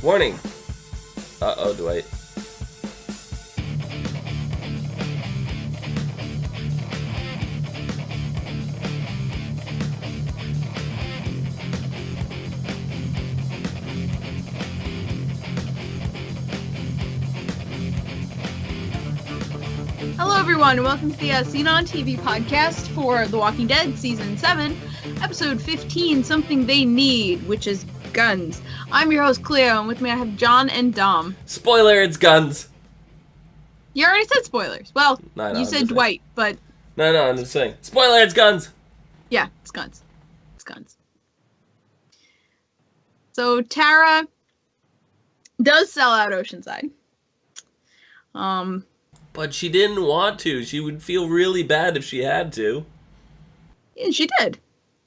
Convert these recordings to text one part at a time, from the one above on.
Warning. Uh-oh, Dwight. Hello everyone, and welcome to the Seen on TV podcast for The Walking Dead Season 7, Episode 15, Something They Need, which is guns. I'm your host, Clio, and with me I have John and Dom. Spoiler, it's guns! You already said spoilers. Well, No, you said Dwight, but... No, I'm just saying. Spoiler, it's guns! Yeah, it's guns. It's guns. So, Tara does sell out Oceanside. But she didn't want to. She would feel really bad if she had to. Yeah, she did.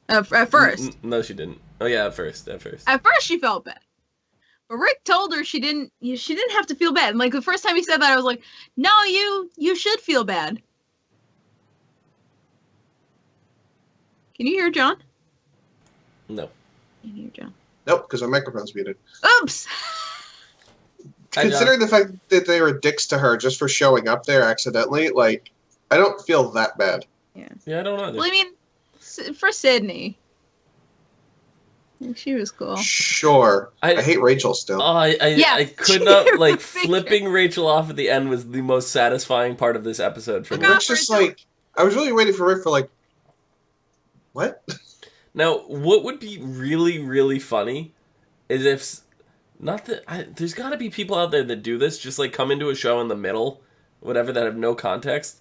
At first. No, she didn't. Oh yeah, at first. At first she felt bad. But Rick told her she didn't have to feel bad. And like the first time he said that, I was like, no, you should feel bad. Can you hear John? No. Can you hear John? Nope, because my microphone's muted. Oops! Considering the fact that they were dicks to her just for showing up there accidentally, like, I don't feel that bad. Yeah, I don't know. Well, I mean, for Sydney. She was cool. Sure. I hate Rachel still. I could not, like, flipping Rachel off at the end was the most satisfying part of this episode for me. Rick's just like, I was really waiting for Rick for like, what? Now, what would be really, really funny is if, there's gotta be people out there that do this, just like come into a show in the middle, whatever, that have no context.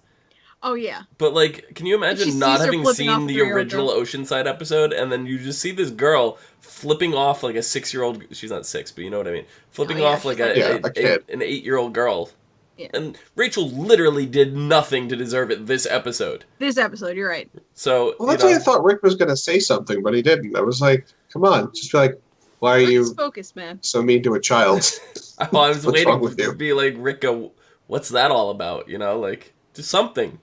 Oh, yeah. But, like, can you imagine not having seen the original Oceanside episode, and then you just see this girl flipping off like a 6-year-old... She's not 6, but you know what I mean. Flipping off like an 8-year-old girl. Yeah. And Rachel literally did nothing to deserve it this episode. This episode, you're right. So, well, that's why I thought Rick was going to say something, but he didn't. I was like, come on, just be like, why are you focused, man. So mean to a child? I was waiting to be like, Rick, what's that all about? You know, like, just something.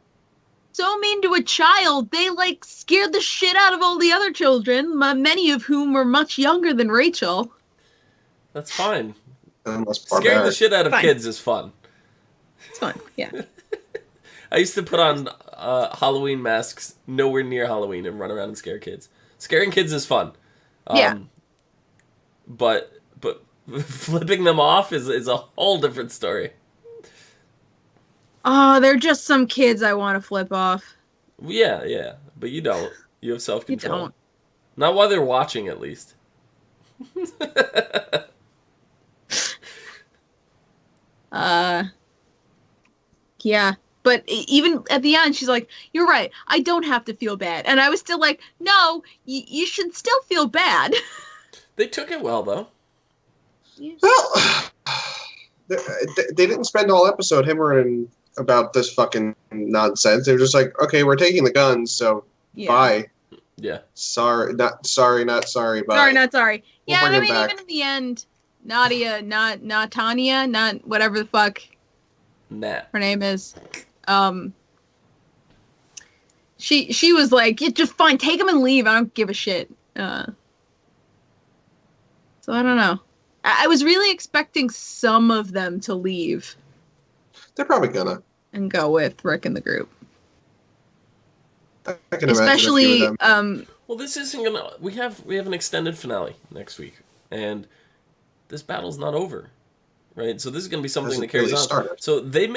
So mean to a child, they, like, scared the shit out of all the other children, many of whom were much younger than Rachel. That's fine. Scaring the shit out of kids is fun. It's fun, yeah. I used to put on Halloween masks nowhere near Halloween and run around and scare kids. Scaring kids is fun. Yeah. But flipping them off is a whole different story. Oh, they're just some kids I want to flip off. Yeah, but you don't. You have self-control. You don't. Not while they're watching, at least. Yeah. But even at the end, she's like, you're right, I don't have to feel bad. And I was still like, no, you should still feel bad. They took it well, though. Well, they didn't spend all episode hammering about this fucking nonsense. They were just like, okay, we're taking the guns, so bye. Yeah. Sorry, not sorry, bye. Sorry, not sorry. We'll yeah, and I mean, back. even in the end, Nadia, not Tanya, not whatever the fuck her name is, she was like, yeah, just fine, take them and leave, I don't give a shit. So I don't know. I was really expecting some of them to leave. They're probably gonna. And go with Rick and the group. I can especially, imagine a few of them. Well, this isn't gonna... We have an extended finale next week. And this battle's not over. Right? So this is gonna be something that carries on. Started. So we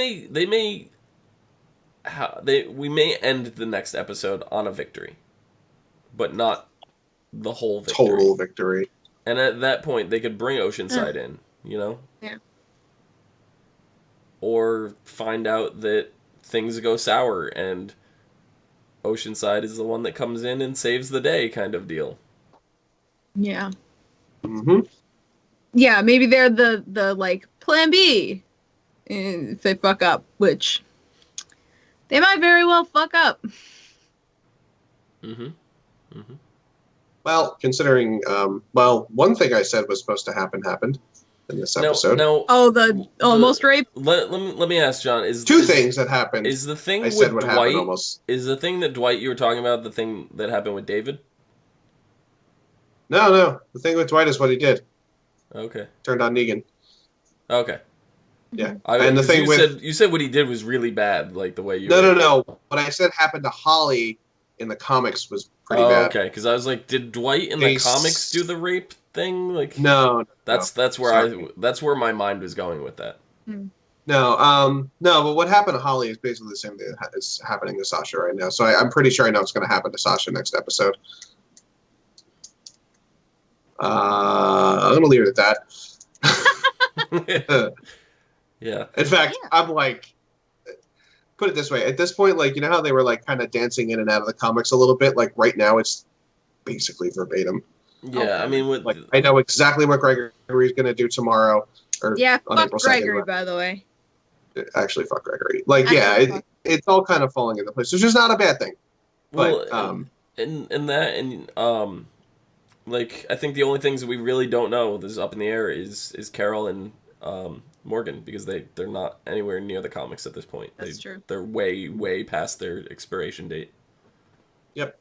may end the next episode on a victory. But not the whole victory. Total victory. And at that point, they could bring Oceanside in, you know? Yeah. Or find out that things go sour and Oceanside is the one that comes in and saves the day kind of deal. Yeah. Mm-hmm. Yeah, maybe they're the like, plan B if they fuck up, which they might very well fuck up. Mm-hmm. Mm-hmm. Well, considering, one thing I said was supposed to happen happened in this episode. The almost rape? Let me ask, John. Two things that happened. Is the thing I with said what Dwight, happened almost. Is the thing that Dwight you were talking about the thing that happened with David? No. The thing with Dwight is what he did. Okay. Turned on Negan. Okay. Yeah. And the thing you said what he did was really bad, like the way you. No. What I said happened to Holly in the comics was pretty bad. Okay, because I was like, did Dwight in the comics do the rape thing? Like, no. That's where my mind was going with that. No, but what happened to Holly is basically the same thing that is happening to Sasha right now. So I'm pretty sure I know what's going to happen to Sasha next episode. I'm going to leave it at that. Yeah. In fact, I'm like, put it this way. At this point, like, you know how they were like kind of dancing in and out of the comics a little bit? Like right now, it's basically verbatim. Yeah, I mean, like I know exactly what Gregory's going to do tomorrow. Or on fuck April Gregory, 2nd, by the way. Actually, fuck Gregory. Like, it's all kind of falling into place, which is not a bad thing. But, like, I think the only things that we really don't know that's up in the air is Carol and Morgan, because they're not anywhere near the comics at this point. That's true. They're way, way past their expiration date. Yep.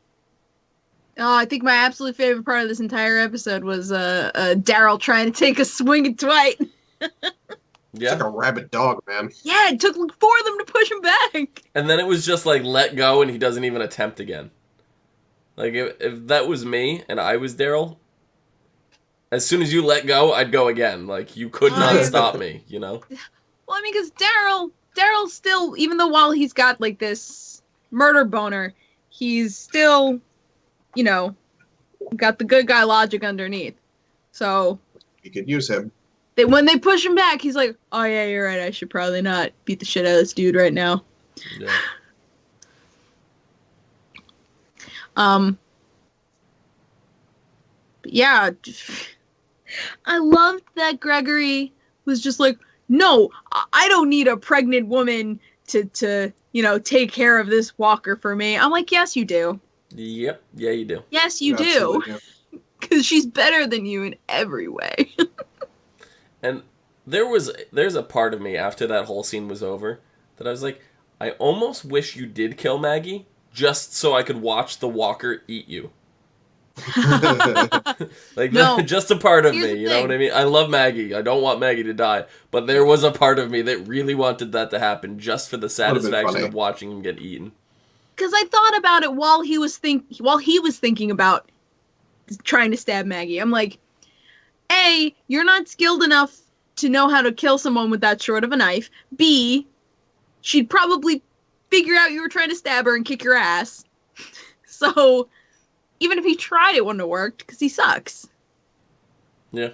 Oh, I think my absolute favorite part of this entire episode was Daryl trying to take a swing at Dwight. Yeah. It's like a rabid dog, man. Yeah, it took 4 of them to push him back. And then it was just like, let go, and he doesn't even attempt again. Like, if that was me, and I was Daryl, as soon as you let go, I'd go again. Like, you could not stop me, you know? Well, I mean, because Daryl still, even though while he's got, like, this murder boner, he's still, you know, got the good guy logic underneath. So... You could use him. When they push him back, he's like, oh yeah, you're right, I should probably not beat the shit out of this dude right now. Yeah. But yeah, I loved that Gregory was just like, no, I don't need a pregnant woman to you know, take care of this walker for me. I'm like, yes, you do. Yep. Yeah, you do. Yes, you do. Because she's better than you in every way. And there's a part of me after that whole scene was over that I was like, I almost wish you did kill Maggie just so I could watch the walker eat you. Like, no, just a part of me, you know what I mean? I love Maggie. I don't want Maggie to die, but there was a part of me that really wanted that to happen just for the satisfaction of watching him get eaten. Because I thought about it while he was thinking about trying to stab Maggie. I'm like, A, you're not skilled enough to know how to kill someone with that short of a knife. B, she'd probably figure out you were trying to stab her and kick your ass. So, even if he tried, it wouldn't have worked, because he sucks. Yeah.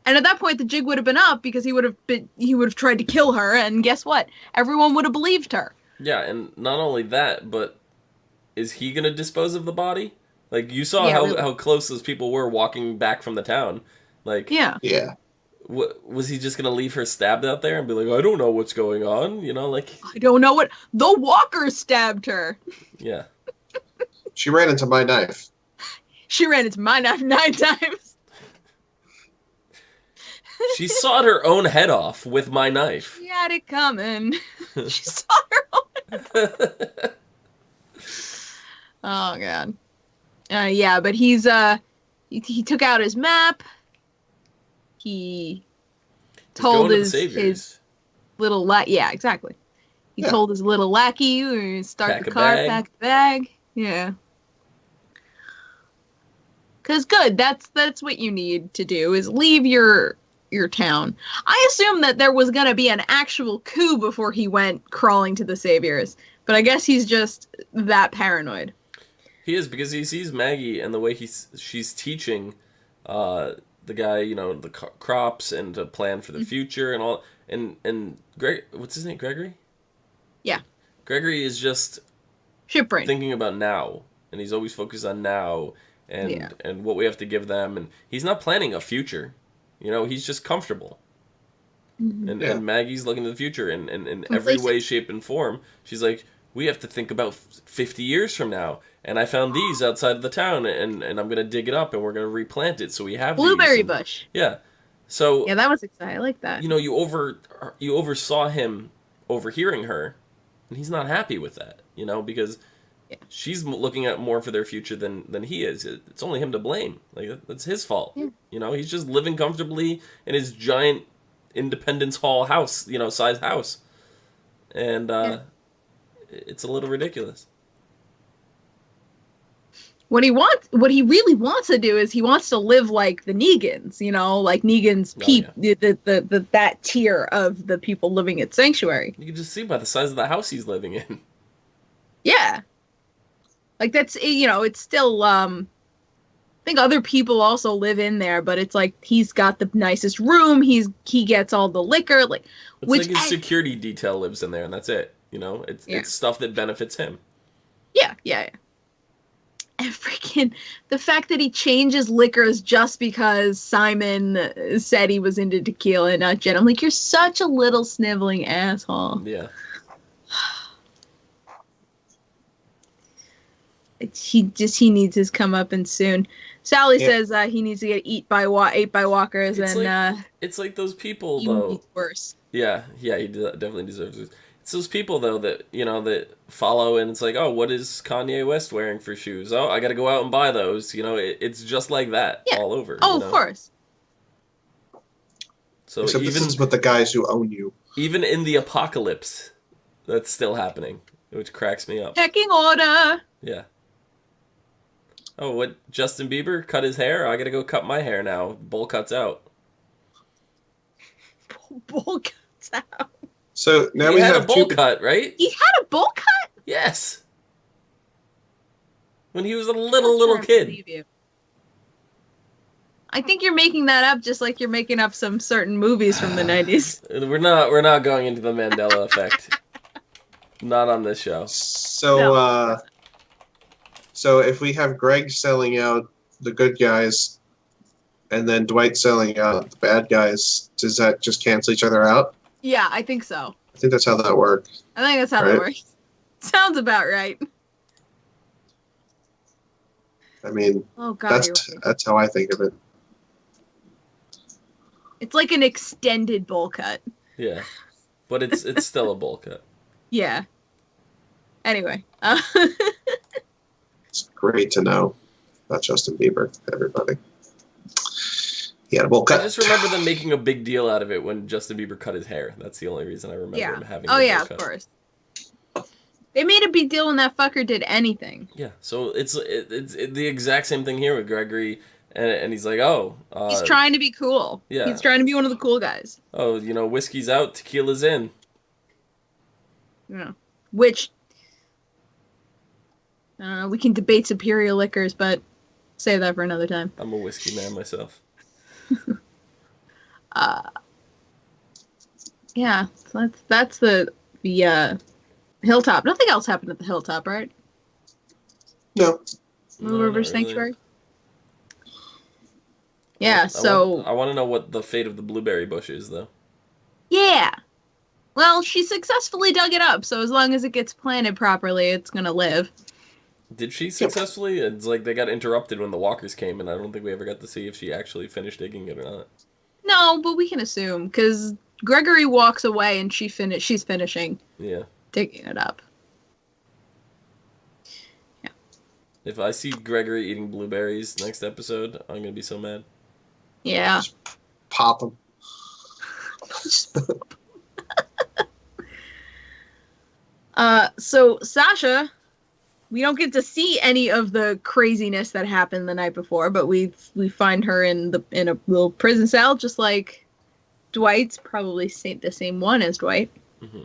And at that point, the jig would have been up, because he would have tried to kill her, and guess what? Everyone would have believed her. Yeah, and not only that, but is he going to dispose of the body? Like, you saw how close those people were walking back from the town. Like, yeah. Was he just going to leave her stabbed out there and be like, I don't know what's going on? You know, like... I don't know what... The walker stabbed her! Yeah. She ran into my knife. She ran into my knife 9 times. She sawed her own head off with my knife. She had it coming. She sawed her own head. Oh, God. Yeah, but he took out his map. He told his little yeah, exactly. He told his little lackey, start the car, pack the bag. Yeah. Cause good, that's what you need to do, is leave your town. I assumed that there was gonna be an actual coup before he went crawling to the saviors, but I guess he's just that paranoid. He is, because he sees Maggie and the way she's teaching the guy, you know, the crops and to plan for the future and all. And what's his name? Gregory? Yeah. Gregory is just shipbrain, thinking about now, and he's always focused on now and what we have to give them, and he's not planning a future. You know, he's just comfortable. Mm-hmm. And Maggie's looking to the future, and in every way, shape, and form, she's like, we have to think about 50 years from now. And I found these outside of the town, and I'm going to dig it up, and we're going to replant it, so we have blueberry bush. Yeah. So... Yeah, that was exciting. I like that. You know, you oversaw him overhearing her, and he's not happy with that, you know, because Yeah. She's looking at more for their future than he is. It's only him to blame. Like, that's his fault. Yeah. You know, he's just living comfortably in his giant Independence Hall house, size house. And it's a little ridiculous. What he really wants to do is he wants to live like the Negans, like Negan's that tier of the people living at Sanctuary. You can just see by the size of the house he's living in. Yeah. Like that's, it's still, I think other people also live in there, but it's like he's got the nicest room. He gets all the liquor, it's like his security detail lives in there, and that's it. It's stuff that benefits him. Yeah. And freaking the fact that he changes liquors just because Simon said he was into tequila and not gin. I'm like, you're such a little sniveling asshole. Yeah. He needs his comeuppance soon. Sally says he needs to get ate by walkers, it's like those people though. He's worse. Yeah, he definitely deserves it. It's those people though that that follow, and it's like, oh, what is Kanye West wearing for shoes? Oh, I got to go out and buy those. It's just like that all over. Oh, of course. So except this is with the guys who own you. Even in the apocalypse, that's still happening, which cracks me up. Pecking order. Yeah. Oh, what? Justin Bieber cut his hair? I gotta go cut my hair now. Bowl cuts out. Bowl cuts out. So now we had have a bowl cut, right? He had a bowl cut? Yes. When he was a little kid. I think you're making that up just like you're making up some certain movies from the 90s. We're not going into the Mandela effect. Not on this show. So if we have Greg selling out the good guys and then Dwight selling out the bad guys, does that just cancel each other out? Yeah, I think so. I think that's how that works. I think that's how that works. Sounds about right. I mean, that's how I think of it. It's like an extended bowl cut. Yeah, but it's still a bowl cut. Yeah. Anyway. It's great to know about Justin Bieber, everybody. He had a bowl cut. I just remember them making a big deal out of it when Justin Bieber cut his hair. That's the only reason I remember him having a bowl cut. Of course. They made a big deal when that fucker did anything. Yeah, so it's the exact same thing here with Gregory, and he's like, oh. He's trying to be cool. Yeah. He's trying to be one of the cool guys. Oh, whiskey's out, tequila's in. Yeah. Which, we can debate superior liquors, but save that for another time. I'm a whiskey man myself. Yeah, so that's the Hilltop. Nothing else happened at the Hilltop, right? No. River Sanctuary? Yeah, I want to know what the fate of the blueberry bush is, though. Yeah. Well, she successfully dug it up, so as long as it gets planted properly, it's gonna live. Did she successfully? It's like they got interrupted when the walkers came, and I don't think we ever got to see if she actually finished digging it or not. No, but we can assume, because Gregory walks away and she's finishing digging it up. Yeah. If I see Gregory eating blueberries next episode, I'm going to be so mad. Yeah. Just pop them. So Sasha, we don't get to see any of the craziness that happened the night before, but we find her in a little prison cell, just like Dwight's, probably the same one as Dwight. Mm-hmm.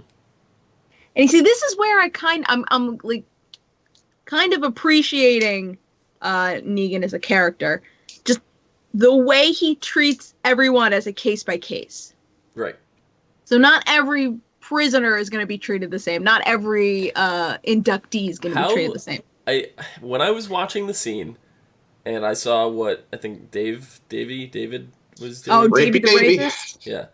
And you see, this is where I'm like kind of appreciating Negan as a character, just the way he treats everyone as a case by case. Right. So not every prisoner is going to be treated the same. Not every inductee is going to be treated the same. When I was watching the scene, and I saw what I think David was doing. Oh, Davey the Rapist? Yeah.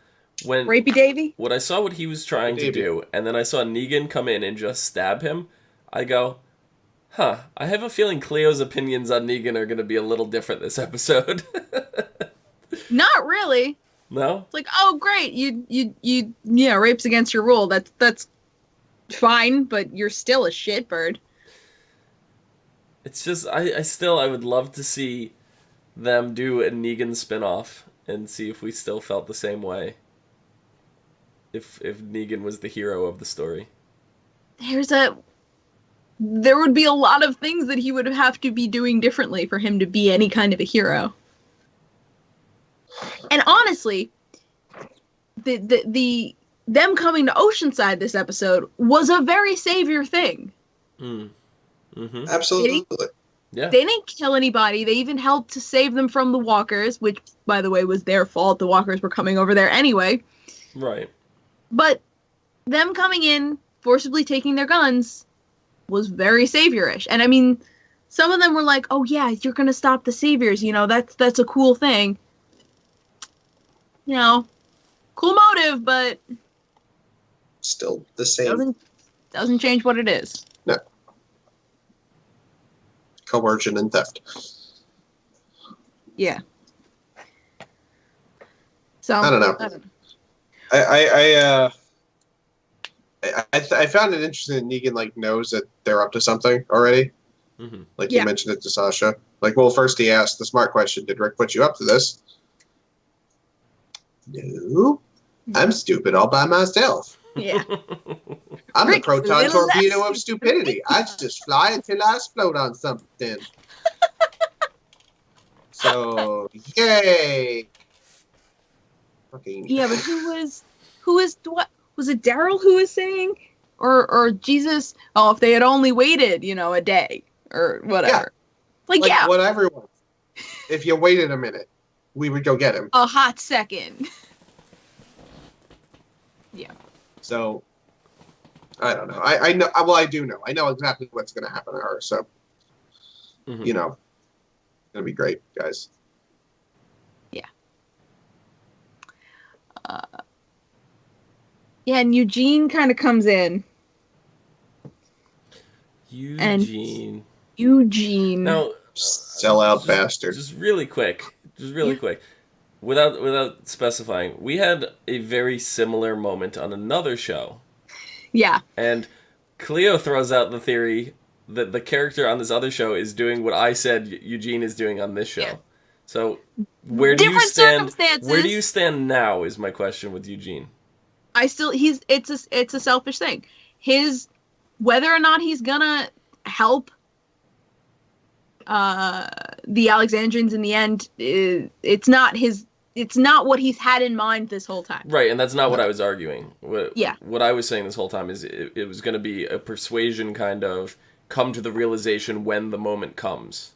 Rapey Davey? When I saw what he was trying to do, and then I saw Negan come in and just stab him, I go, I have a feeling Cleo's opinions on Negan are going to be a little different this episode. Not really. No? It's like, oh, great, you rape's against your rule. That's fine, but you're still a shitbird. It's just I would love to see them do a Negan spinoff and see if we still felt the same way. If Negan was the hero of the story. There would be a lot of things that he would have to be doing differently for him to be any kind of a hero. And honestly, them coming to Oceanside this episode was a very savior thing. Mm-hmm. Absolutely. They didn't kill anybody. They even helped to save them from the walkers, which, by the way, was their fault. The walkers were coming over there anyway. Right. But them coming in, forcibly taking their guns, was very saviorish. And I mean, some of them were like, oh yeah, you're going to stop the saviors. You know, that's a cool thing. You know, cool motive, but still the same. Doesn't change what it is. No. Coercion and theft. Yeah. So I don't know. I found it interesting that Negan knows that they're up to something already. Mm-hmm. You mentioned it to Sasha. Well, first he asked the smart question: did Rick put you up to this? No, I'm stupid all by myself. Yeah. I'm the proton torpedo of stupidity. I just fly until I explode on something. So, yay! Fucking. Yeah, but who is what? Was it Daryl who was saying? Or Jesus? Oh, if they had only waited, a day or whatever. Yeah. What everyone. If you waited a minute, we would go get him. A hot second. Yeah. So, I don't know. I know. Well, I do know. I know exactly what's going to happen to her. So, mm-hmm. It's going to be great, guys. Yeah. Yeah, and Eugene kind of comes in. Eugene. Now, sellout bastard. Just really quick. Without specifying, we had a very similar moment on another show. Yeah. And Clio throws out the theory that the character on this other show is doing what I said Eugene is doing on this show. Yeah. So where do you stand? Where do you stand now? Is my question with Eugene. It's a selfish thing. Whether or not he's gonna help the Alexandrians in the end, it's not what he's had in mind this whole time. Right, and that's not what I was arguing. What I was saying this whole time is it was going to be a persuasion kind of come to the realization when the moment comes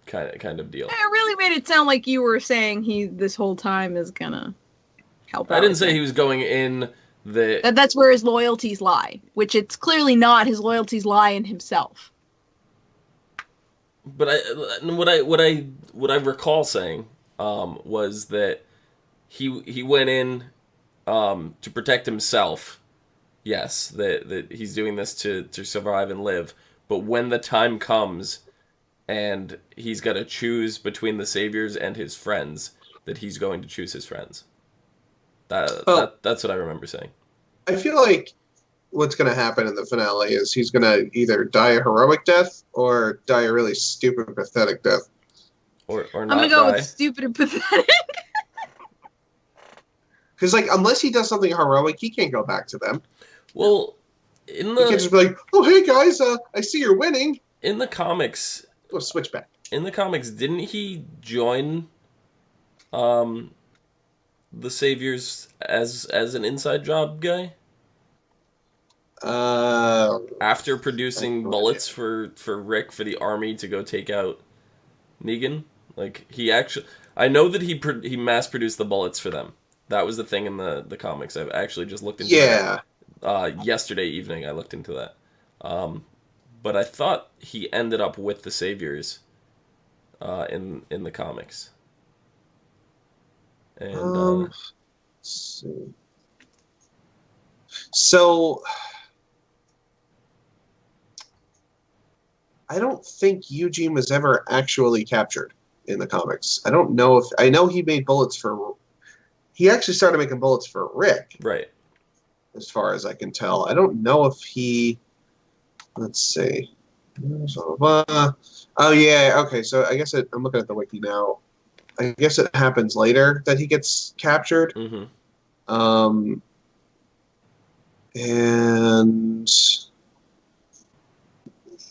kind of deal. It really made it sound like you were saying he this whole time is gonna help out. I didn't say he was going in that's where his loyalties lie, which it's clearly not. His loyalties lie in himself. But what I recall saying was that he went in to protect himself. Yes, that he's doing this to survive and live. But when the time comes, and he's got to choose between the saviors and his friends, that he's going to choose his friends. That's what I remember saying. I feel like what's going to happen in the finale is he's going to either die a heroic death or die a really stupid, pathetic death. Or not I'm going to go with stupid and pathetic. Because, unless he does something heroic, he can't go back to them. Well, he can't just be like, oh, hey, guys, I see you're winning. In the comics... Go switch back. In the comics, didn't he join the Saviors as an inside job guy? After producing bullets for Rick for the army to go take out Negan, he actually, I know that he mass produced the bullets for them. That was the thing in the comics. I've actually just looked into that. Yesterday evening I looked into that. But I thought he ended up with the Saviors in the comics. And let's see. So I don't think Eugene was ever actually captured in the comics. I don't know if... I know he made bullets for... He actually started making bullets for Rick. Right. As far as I can tell. I don't know if he... Let's see. Oh yeah, okay. So I guess I'm looking at the wiki now. I guess it happens later that he gets captured. Mm-hmm. And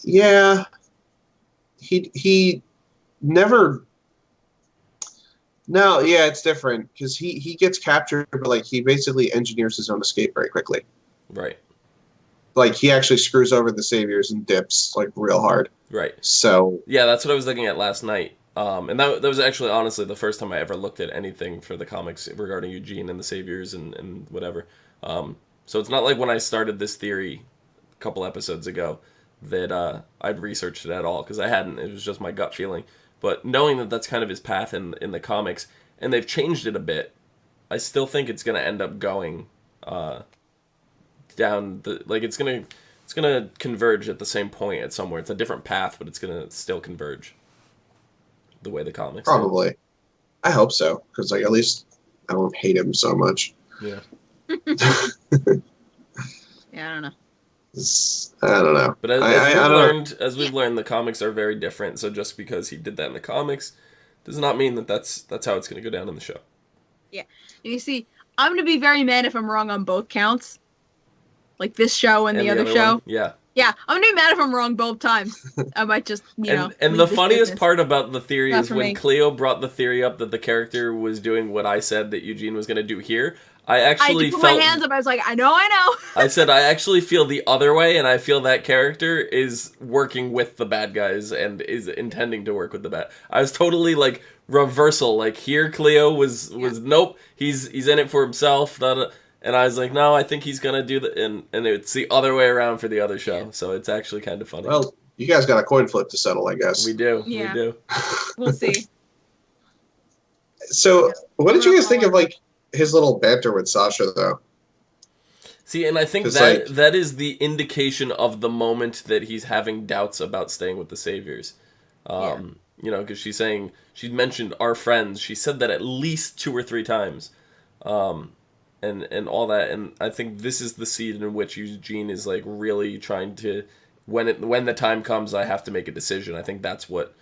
yeah, he never. No, yeah, it's different because he gets captured, but like he basically engineers his own escape very quickly. Right. Like he actually screws over the saviors and dips like real hard. Right. So yeah, that's what I was looking at last night. And that was actually honestly the first time I ever looked at anything for the comics regarding Eugene and the Saviors and whatever. So it's not like when I started this theory a couple episodes ago that I'd researched it at all, because I hadn't. It was just my gut feeling. But knowing that that's kind of his path in the comics, and they've changed it a bit, I still think it's going to end up going down the it's gonna converge at the same point at somewhere. It's a different path, but it's gonna still converge the way the comics probably. do. I hope so, because like at least I won't hate him so much. Yeah. Yeah, I don't know. I don't know. But as we've learned, the comics are very different. So just because he did that in the comics does not mean that's how it's going to go down in the show. Yeah. You see, I'm going to be very mad if I'm wrong on both counts. Like this show and the other show. One? Yeah. Yeah, I'm going to be mad if I'm wrong both times. I might just, And the funniest part about the theory is when Clio brought the theory up that the character was doing what I said that Eugene was going to do here. I put my hands up. I was like, I know. I said, I actually feel the other way, and I feel that character is working with the bad guys and is intending to work with the bad. I was totally like reversal. Like here, Clio was nope, he's in it for himself. And I was like, no, I think he's gonna do that, and it's the other way around for the other show. So it's actually kind of funny. Well, you guys got a coin flip to settle, I guess. We do. Yeah. We do. We'll see. So, what did you guys think of like his little banter with Sasha, though? See, and I think that is the indication of the moment that he's having doubts about staying with the Saviors. Because she's saying, she mentioned our friends. She said that at least 2 or 3 times. And all that, and I think this is the seed in which Eugene is like really trying to, when the time comes, I have to make a decision. I think that's what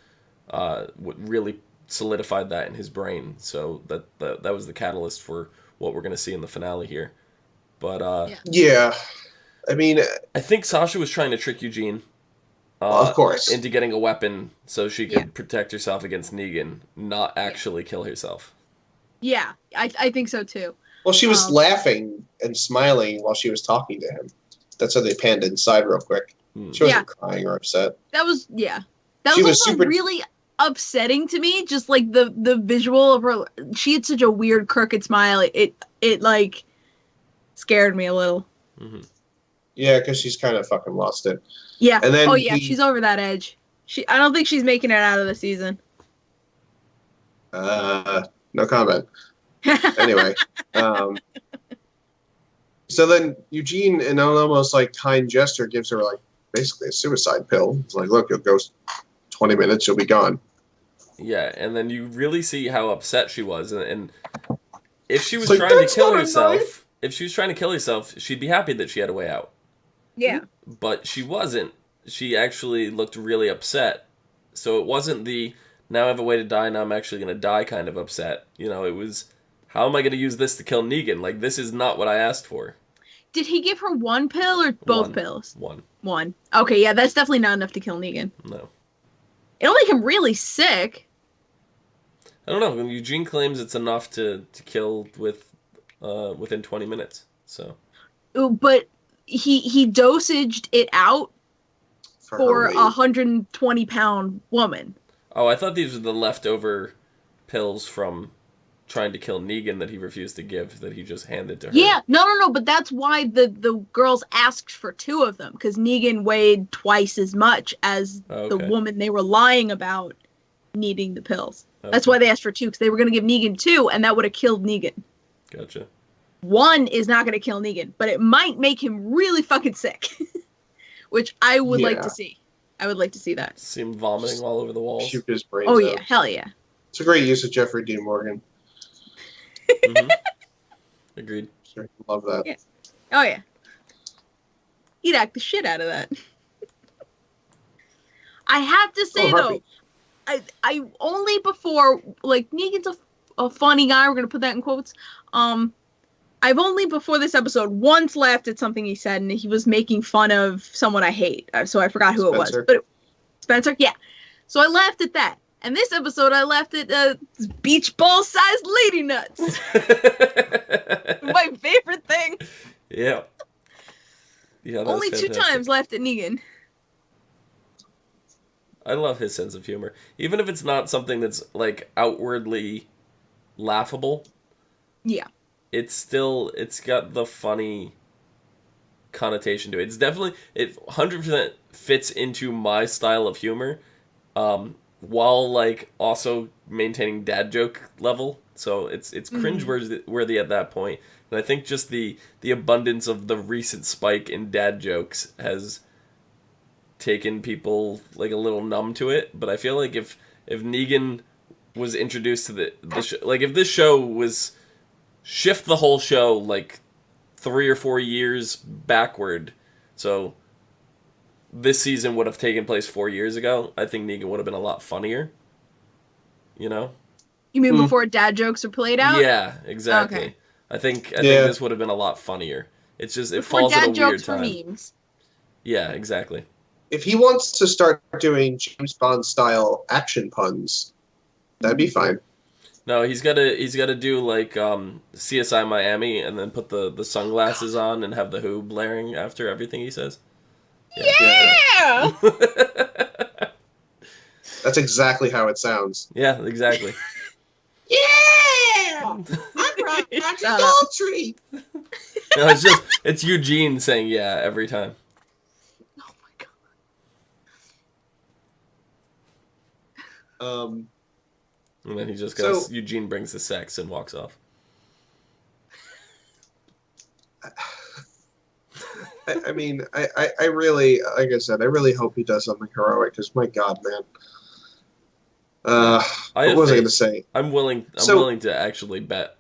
really solidified that in his brain. So that was the catalyst for what we're gonna see in the finale here. But yeah, I mean, I think Sasha was trying to trick Eugene, of course, into getting a weapon so she could protect herself against Negan, not actually kill herself. Yeah, I think so too. Well, she was laughing and smiling while she was talking to him. That's how they panned inside real quick. She wasn't crying or upset. That was also really upsetting to me. Just like the visual of her, she had such a weird crooked smile. It like scared me a little. Mm-hmm. Yeah, because she's kind of fucking lost it. Yeah. And then she's over that edge. I don't think she's making it out of the season. No comment. Anyway, so then Eugene, in an almost like kind gesture, gives her like basically a suicide pill. It's like, look, you'll go 20 minutes, you'll be gone. Yeah, and then you really see how upset she was, and if she was trying to kill herself, she'd be happy that she had a way out. Yeah, but she wasn't. She actually looked really upset. So it wasn't the now I have a way to die, now I'm actually going to die kind of upset. It was, how am I going to use this to kill Negan? Like, this is not what I asked for. Did he give her one pill or both pills? One. Okay, yeah, that's definitely not enough to kill Negan. No. It'll make him really sick. I don't know. Eugene claims it's enough to kill within 20 minutes. So. But he dosaged it out for a 120-pound woman. Oh, I thought these were the leftover pills from trying to kill Negan that he refused to give, that he just handed to her. Yeah, no, but that's why the girls asked for 2 of them, because Negan weighed twice as much as the woman they were lying about needing the pills. Okay. That's why they asked for 2, because they were going to give Negan 2, and that would have killed Negan. Gotcha. 1 is not going to kill Negan, but it might make him really fucking sick, which I would like to see. I would like to see that. See him vomiting all over the walls. Shoot his brains out. Yeah, hell yeah. It's a great use of Jeffrey Dean Morgan. Mm-hmm. Agreed. Sure, love that. Yeah. Oh yeah. He'd act the shit out of that. I have to say though, I only before, like, Negan's a funny guy. We're gonna put that in quotes. I've only before this episode once laughed at something he said, and he was making fun of someone I hate. So I forgot who Spencer. it was, but Spencer, yeah. So I laughed at that. And this episode, I laughed at beach ball-sized lady nuts. My favorite thing. Yeah. Yeah. Only fantastic. 2 times laughed at Negan. I love his sense of humor, even if it's not something that's like outwardly laughable. Yeah. It's got the funny connotation to it. It 100% fits into my style of humor, while like also maintaining dad joke level. So it's cringe-worthy at that point. And I think just the abundance of the recent spike in dad jokes has taken people like a little numb to it. But I feel like if Negan was introduced to the show, like if this show was shift the whole show like 3 or 4 years backward, so this season would have taken place 4 years ago, I think Negan would have been a lot funnier. You know? You mean before dad jokes are played out? Yeah, exactly. Okay. I think this would have been a lot funnier. It's just it falls at a weird time. Memes. Yeah, exactly. If he wants to start doing James Bond style action puns, that'd be fine. No, he's gotta do like CSI Miami and then put the sunglasses on and have the Who blaring after everything he says. Yeah! That's exactly how it sounds. Yeah, exactly. Yeah! I'm from Daltrey! No, it's Eugene saying yeah every time. Oh my god. And then he just goes, Eugene brings the sex and walks off. I mean, I really, like I said, I really hope he does something heroic, because my god, man. What was I going to say? I'm willing to actually bet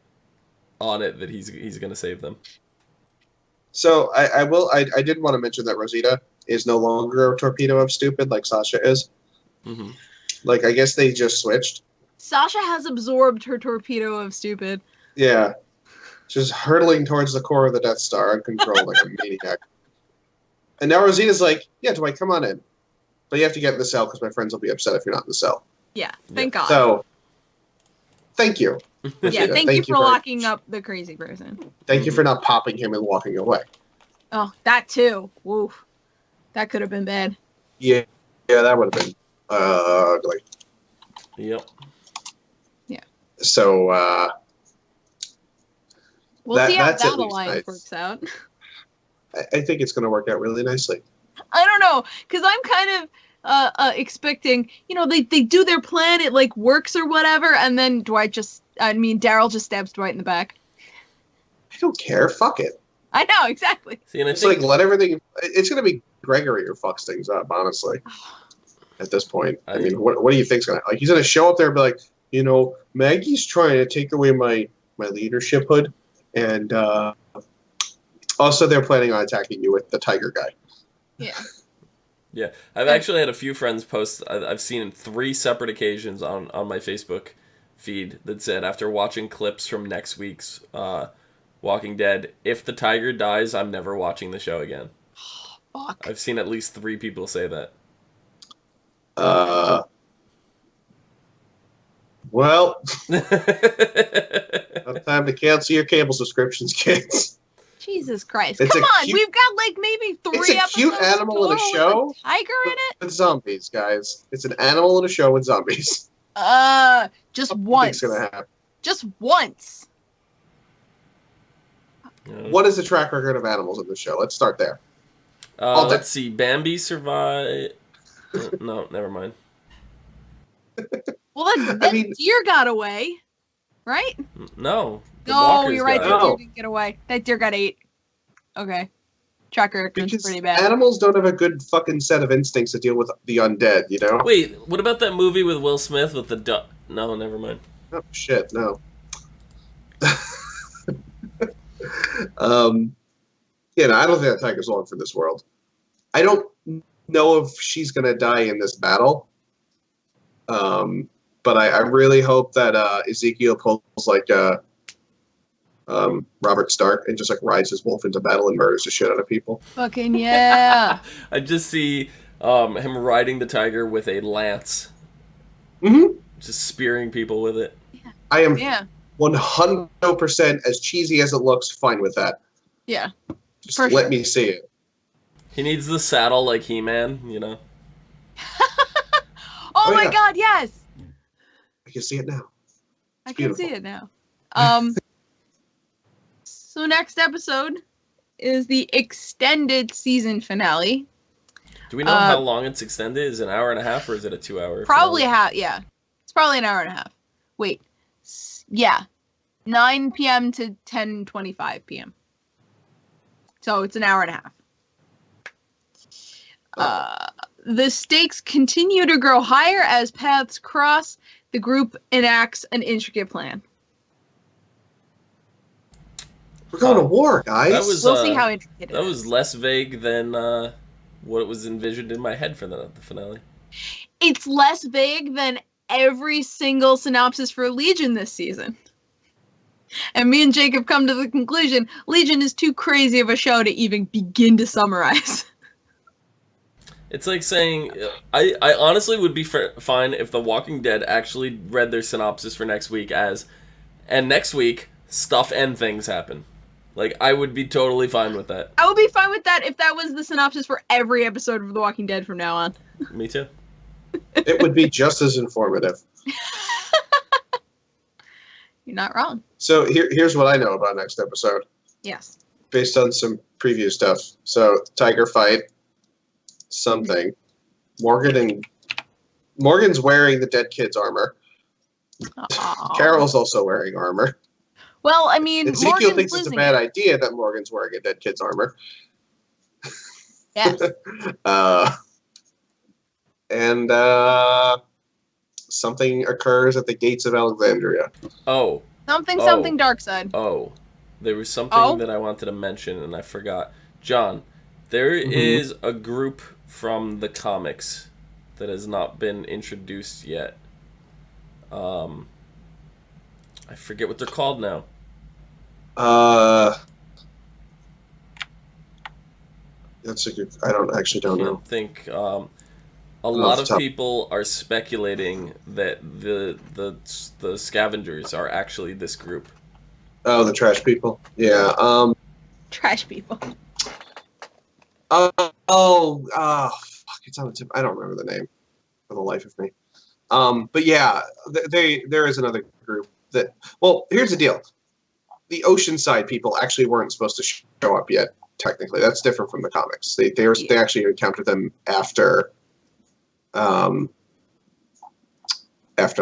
on it that he's going to save them. So I did want to mention that Rosita is no longer a torpedo of stupid like Sasha is. Mm-hmm. Like, I guess they just switched. Sasha has absorbed her torpedo of stupid. Yeah. Just hurtling towards the core of the Death Star uncontrolled like a maniac. And now Rosita's like, yeah, Dwight, come on in. But you have to get in the cell because my friends will be upset if you're not in the cell. Yeah, thank God. So, thank you. Rosita. Yeah, thank you for locking up the crazy person. Thank you for not popping him and walking away. Oh, that too. Woof. That could have been bad. Yeah, that would have been ugly. Yep. Yeah. So, we'll see how that alliance works out. I think it's going to work out really nicely. I don't know, because I'm kind of expecting, they do their plan, it like works or whatever, and then Daryl just stabs Dwight in the back. I don't care. Fuck it. I know, exactly. See, and it's like, let everything... It's going to be Gregory who fucks things up, honestly. At this point. I mean, what do you think's going to... Like, he's going to show up there and be like, Maggie's trying to take away my leadership hood, and also they're planning on attacking you with the tiger guy. Yeah. Yeah. I've actually had a few friends post... I've seen 3 separate occasions on my Facebook feed that said, after watching clips from next week's Walking Dead, if the tiger dies, I'm never watching the show again. Fuck. I've seen at least 3 people say that. Well, time to cancel your cable subscriptions, kids. Jesus Christ! Come on, we've got like maybe 3 episodes. It's a cute animal in a show. With a tiger in it. With zombies, guys. It's an animal in a show with zombies. Just once. What's gonna happen? Just once. What is the track record of animals in the show? Let's start there. Let's see. Bambi survived. No, never mind. Well, that deer got away, right? No. No, you're right. That deer didn't get away. That deer got ate. Okay. Track record's pretty bad. Animals don't have a good fucking set of instincts to deal with the undead, Wait, what about that movie with Will Smith with the duck? No, never mind. Oh, shit, no. I don't think that tiger's long for this world. I don't know if she's going to die in this battle. But I really hope that Ezekiel pulls like Robert Stark and just like rides his wolf into battle and murders the shit out of people. Fucking yeah. I just see him riding the tiger with a lance. Mm-hmm. Just spearing people with it. Yeah. I am 100%, as cheesy as it looks, fine with that. Yeah. Just let me see it. He needs the saddle like He-Man, you know? Oh my god, yes! I can see it now. I can see it now. So next episode is the extended season finale. Do we know how long it's extended? Is it an hour and a half or is it a 2-hour? Probably yeah. It's probably an hour and a half. Wait. Yeah. 9 p.m. to 10:25 p.m. So it's an hour and a half. The stakes continue to grow higher as paths cross. The group enacts an intricate plan. We're going to war, guys. We'll see how intricate it is. That was less vague than what was envisioned in my head for the finale. It's less vague than every single synopsis for Legion this season. And me and Jake have come to the conclusion Legion is too crazy of a show to even begin to summarize. It's like saying, I honestly would be fine if The Walking Dead actually read their synopsis for next week as, and next week, stuff and things happen. Like, I would be totally fine with that. I would be fine with that if that was the synopsis for every episode of The Walking Dead from now on. Me too. It would be just as informative. You're not wrong. So here's what I know about next episode. Yes. Based on some preview stuff. So, tiger fight. Something. Morgan's wearing the dead kid's armor. Aww. Carol's also wearing armor. Well, I mean, Ezekiel thinks it's a bad idea that Morgan's wearing a dead kid's armor. Yes. And something occurs at the gates of Alexandria. Oh. Something dark side. Oh. There was something that I wanted to mention and I forgot. John, there is a group from the comics that has not been introduced yet. I forget what they're called now. That's a good. I don't know. I think a lot of people are speculating that the scavengers are actually this group. Oh, the trash people. Yeah. Trash people. Fuck! It's on the tip. I don't remember the name for the life of me. But yeah, there is another group that. Well, here's the deal: the Oceanside people actually weren't supposed to show up yet. Technically, that's different from the comics. They actually encountered them after the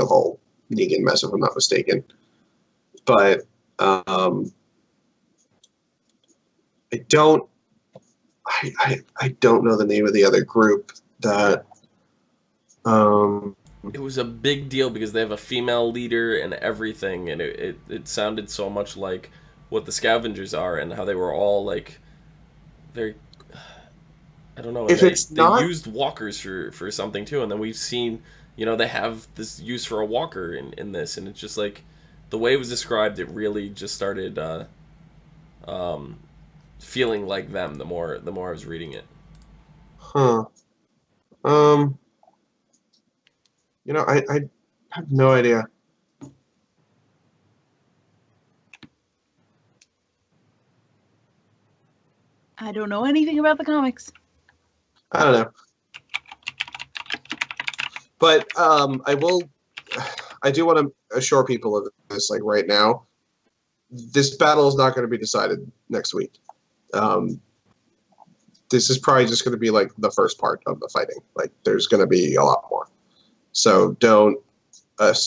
whole Negan mess, if I'm not mistaken. But I don't know the name of the other group that. It was a big deal because they have a female leader and everything, and it sounded so much like what the scavengers are and how they were all like very. I don't know. If they used walkers for something too, and then we've seen they have this use for a walker in this, and it's just like the way it was described, it really just started feeling like them the more I was reading it. Huh. I have no idea. I don't know anything about the comics. I don't know. But I do want to assure people of this, like right now, this battle is not going to be decided next week. This is probably just going to be like the first part of the fighting. Like there's going to be a lot more. So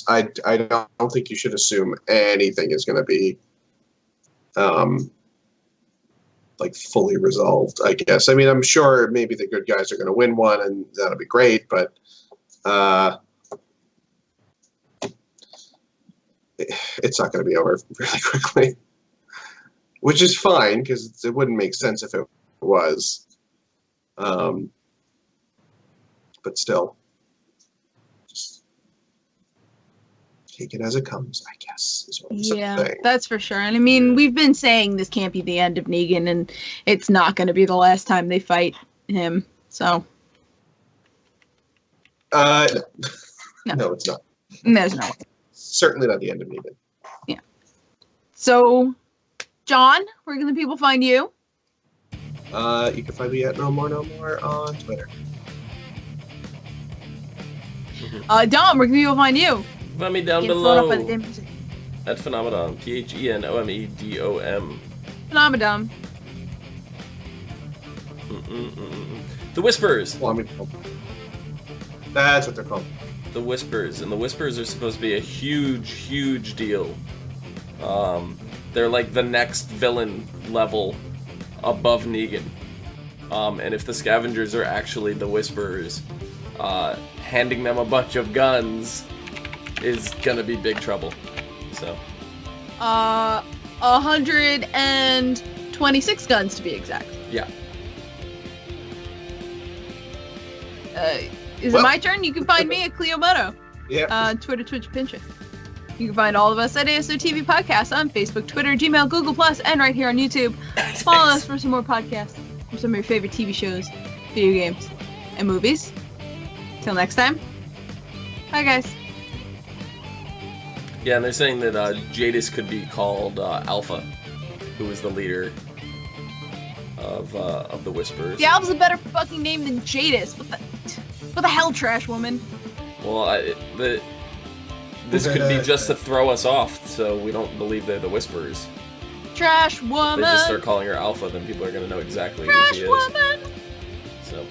I don't think you should assume anything is going to be like fully resolved, I guess. I mean, I'm sure maybe the good guys are going to win one and that'll be great, but it's not going to be over really quickly, which is fine because it wouldn't make sense if it was. but still, just take it as it comes, I guess, is what I'm saying. That's for sure. And I mean, we've been saying this can't be the end of Negan, and it's not going to be the last time they fight him, so. No, it's not. There's no way. Certainly not the end of Negan. Yeah. So, John, where can the people find you? You can find me at No More on Twitter. Dom, where can people find you? Find me down below at Phenomenon, PHENOMEDOM. Phenomenon. The Whispers. Well, I mean, that's what they're called. The Whispers, and the Whispers are supposed to be a huge deal. They're like the next villain level above Negan. And if the Scavengers are actually the Whisperers, handing them a bunch of guns is gonna be big trouble. So. 126 guns to be exact. Yeah. Is it my turn? You can find me at Clio Moto. Yeah. Twitter, Twitch, Pinterest. You can find all of us at ASOTV Podcast on Facebook, Twitter, Gmail, Google+, and right here on YouTube. Follow us for some more podcasts, for some of your favorite TV shows, video games, and movies. Till next time. Bye, guys. Yeah, and they're saying that Jadis could be called Alpha, who is the leader of the Whisperers. The Alpha's a better fucking name than Jadis. What the hell, trash woman? Well, this could be just to throw us off, so we don't believe they're the Whisperers. Trash woman. If they just start calling her Alpha, then people are gonna know exactly trash who she is. Woman. So.